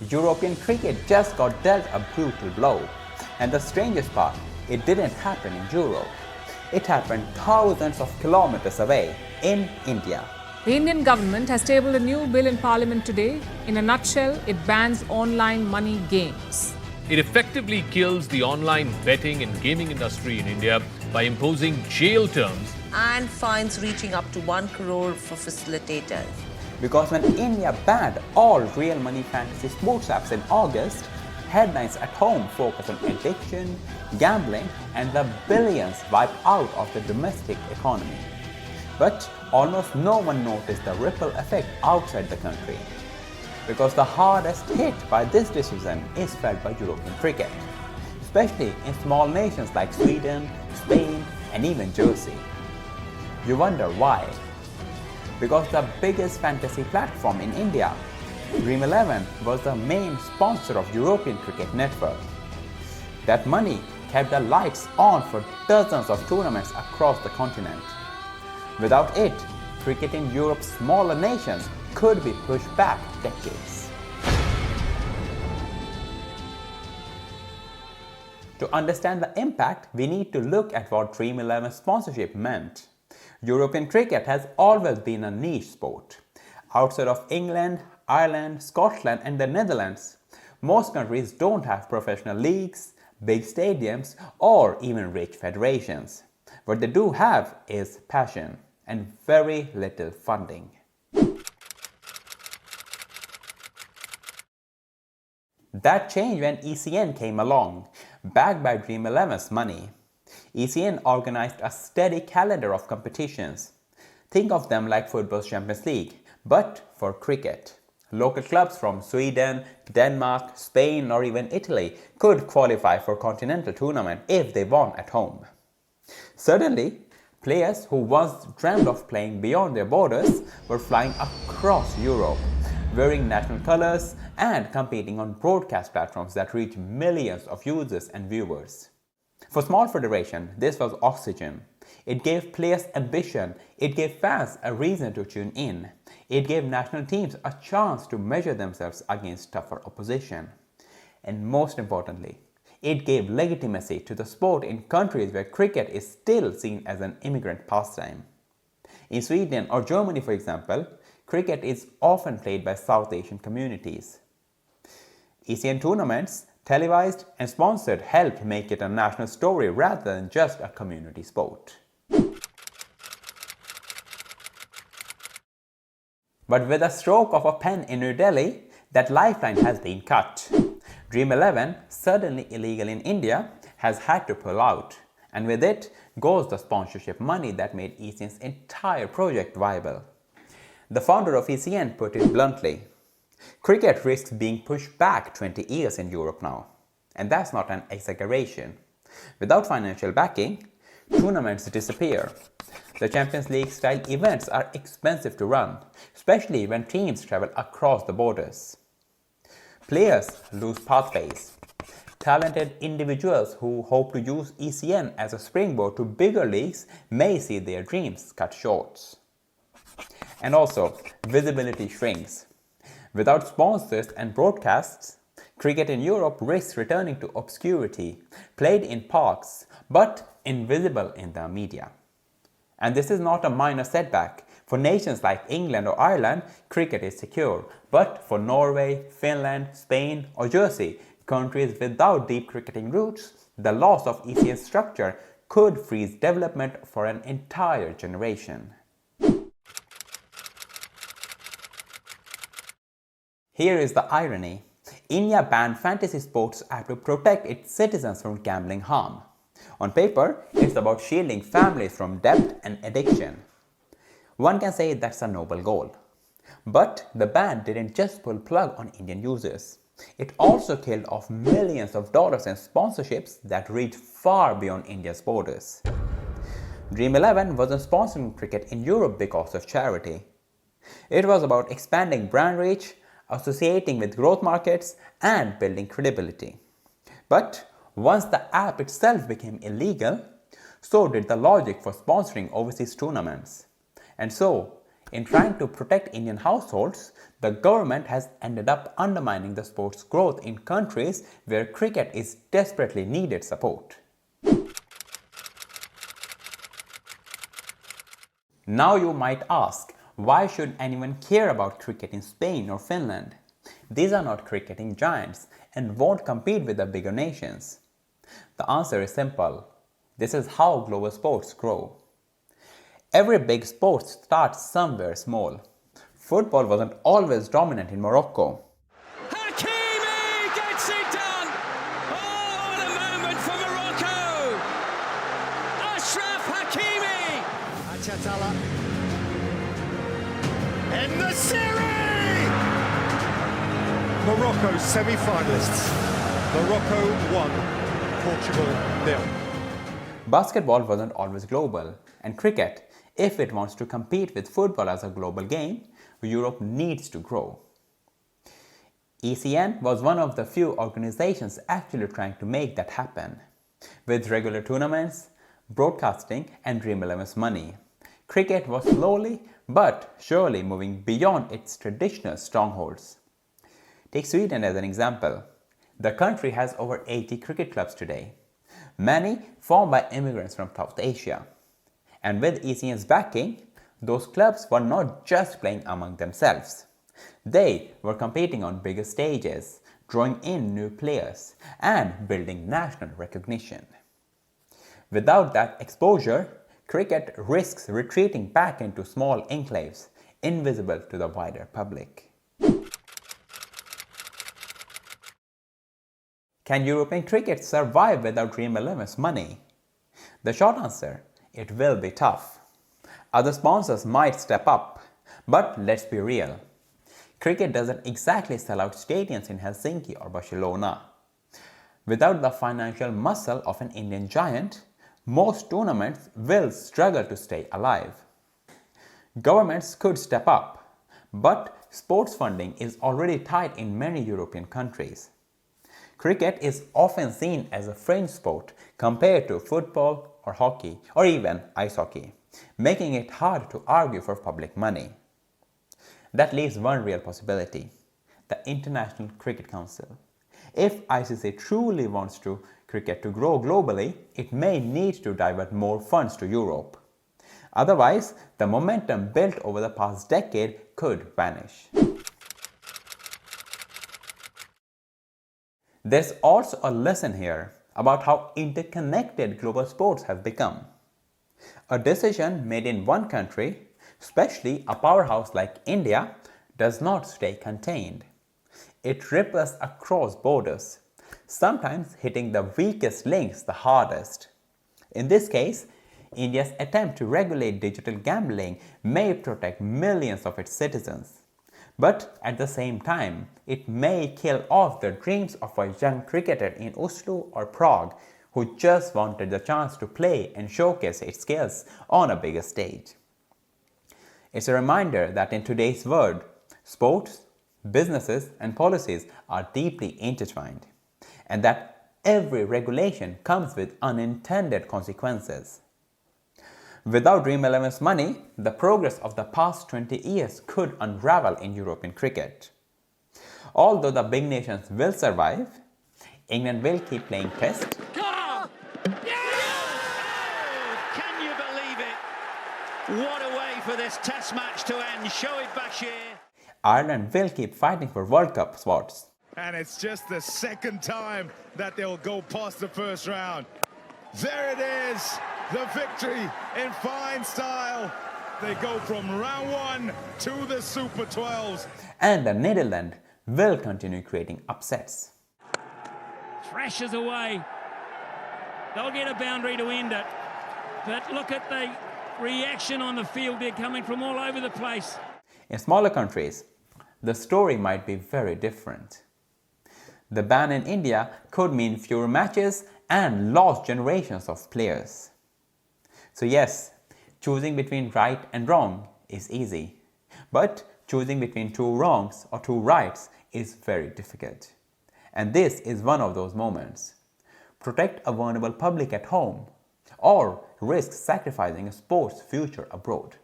European cricket just got dealt a brutal blow. And the strangest part, it didn't happen in Europe. It happened thousands of kilometers away in India. The Indian government has tabled a new bill in Parliament today. In a nutshell, it bans online money games. It effectively kills the online betting and gaming industry in India by imposing jail terms and fines reaching up to 1 crore for facilitators. Because when India banned all real money fantasy sports apps in August, headlines at home focus on addiction, gambling, and the billions wiped out of the domestic economy. But almost no one noticed the ripple effect outside the country. Because the hardest hit by this decision is felt by European cricket, especially in small nations like Sweden, Spain, and even Jersey. You wonder why? Because the biggest fantasy platform in India, Dream11, was the main sponsor of European Cricket Network. That money kept the lights on for dozens of tournaments across the continent. Without it, cricket in Europe's smaller nations could be pushed back decades. To understand the impact, we need to look at what Dream11 sponsorship meant. European cricket has always been a niche sport. Outside of England, Ireland, Scotland, and the Netherlands, most countries don't have professional leagues, big stadiums, or even rich federations. What they do have is passion and very little funding. That changed when ECN came along, backed by Dream11's money. ECN organized a steady calendar of competitions. Think of them like football's Champions League, but for cricket. Local clubs from Sweden, Denmark, Spain, or even Italy could qualify for continental tournament if they won at home. Suddenly, players who once dreamed of playing beyond their borders were flying across Europe, wearing national colors and competing on broadcast platforms that reach millions of users and viewers. For small federation, this was oxygen. It gave players ambition, it gave fans a reason to tune in, it gave national teams a chance to measure themselves against tougher opposition. And most importantly, it gave legitimacy to the sport in countries where cricket is still seen as an immigrant pastime. In Sweden or Germany, for example, cricket is often played by South Asian communities. ECN tournaments, televised and sponsored, helped make it a national story rather than just a community sport. But with a stroke of a pen in New Delhi, that lifeline has been cut. Dream11, suddenly illegal in India, has had to pull out, and with it goes the sponsorship money that made ECN's entire project viable. The founder of ECN put it bluntly: cricket risks being pushed back 20 years in Europe now. And that's not an exaggeration. Without financial backing, tournaments disappear. The Champions League style events are expensive to run, especially when teams travel across the borders. Players lose pathways. Talented individuals who hope to use ECN as a springboard to bigger leagues may see their dreams cut short. And also, visibility shrinks. Without sponsors and broadcasts, cricket in Europe risks returning to obscurity, played in parks, but invisible in the media. And this is not a minor setback. For nations like England or Ireland, cricket is secure. But for Norway, Finland, Spain, or Jersey, countries without deep cricketing roots, the loss of ECN structure could freeze development for an entire generation. Here is the irony. India banned fantasy sports app to protect its citizens from gambling harm. On paper, it's about shielding families from debt and addiction. One can say that's a noble goal. But the ban didn't just pull plug on Indian users. It also killed off millions of dollars in sponsorships that reach far beyond India's borders. Dream11 wasn't sponsoring cricket in Europe because of charity. It was about expanding brand reach, associating with growth markets, and building credibility. But once the app itself became illegal, so did the logic for sponsoring overseas tournaments. And so, In trying to protect Indian households, the government has ended up undermining the sport's growth in countries where cricket is desperately needed support. Now you might ask, why should anyone care about cricket in Spain or Finland? These are not cricketing giants and won't compete with the bigger nations. The answer is simple. This is how global sports grow. Every big sport starts somewhere small. Football wasn't always dominant in Morocco. Hakimi gets it done! Oh, what a moment for Morocco! Ashraf Hakimi! Achatala. In the series! Morocco's semi-finalists. Morocco 1, Portugal 0. Basketball wasn't always global, and cricket, if it wants to compete with football as a global game, Europe needs to grow. ECN was one of the few organizations actually trying to make that happen. With regular tournaments, broadcasting and Dream11's money, cricket was slowly but surely moving beyond its traditional strongholds. Take Sweden as an example. The country has over 80 cricket clubs today, many formed by immigrants from South Asia. And with ECN's backing, those clubs were not just playing among themselves. They were competing on bigger stages, drawing in new players, and building national recognition. Without that exposure, cricket risks retreating back into small enclaves, invisible to the wider public. Can European cricket survive without Dream11's money? The short answer, it will be tough. Other sponsors might step up, but let's be real. Cricket doesn't exactly sell out stadiums in Helsinki or Barcelona. Without the financial muscle of an Indian giant, most tournaments will struggle to stay alive. Governments could step up, but sports funding is already tight in many European countries. Cricket is often seen as a fringe sport compared to football or hockey or even ice hockey, making it hard to argue for public money. That leaves one real possibility: the International Cricket Council. If ICC truly wants cricket to grow globally, it may need to divert more funds to Europe. Otherwise, the momentum built over the past decade could vanish. There's also a lesson here about how interconnected global sports have become. A decision made in one country, especially a powerhouse like India, does not stay contained. It ripples across borders, sometimes hitting the weakest links the hardest. In this case, India's attempt to regulate digital gambling may protect millions of its citizens. But at the same time, it may kill off the dreams of a young cricketer in Oslo or Prague who just wanted the chance to play and showcase its skills on a bigger stage. It's a reminder that in today's world, sports, businesses, and policies are deeply intertwined, and that every regulation comes with unintended consequences. Without Dream11's money, the progress of the past 20 years could unravel in European cricket. Although the big nations will survive, England will keep playing Test. Oh! Can you believe it? What a way for this Test match to end. Shoaib Bashir. Ireland will keep fighting for World Cup spots. And it's just the second time that they'll go past the first round. There it is, the victory in fine style. They go from round 1 to the Super 12s. And the Netherlands will continue creating upsets. Thrashes away. They'll get a boundary to end it. But look at the reaction on the field. They're coming from all over the place. In smaller countries, the story might be very different. The ban in India could mean fewer matches and lost generations of players. So yes, choosing between right and wrong is easy, but choosing between two wrongs or two rights is very difficult. And this is one of those moments. Protect a vulnerable public at home, or risk sacrificing a sport's future abroad.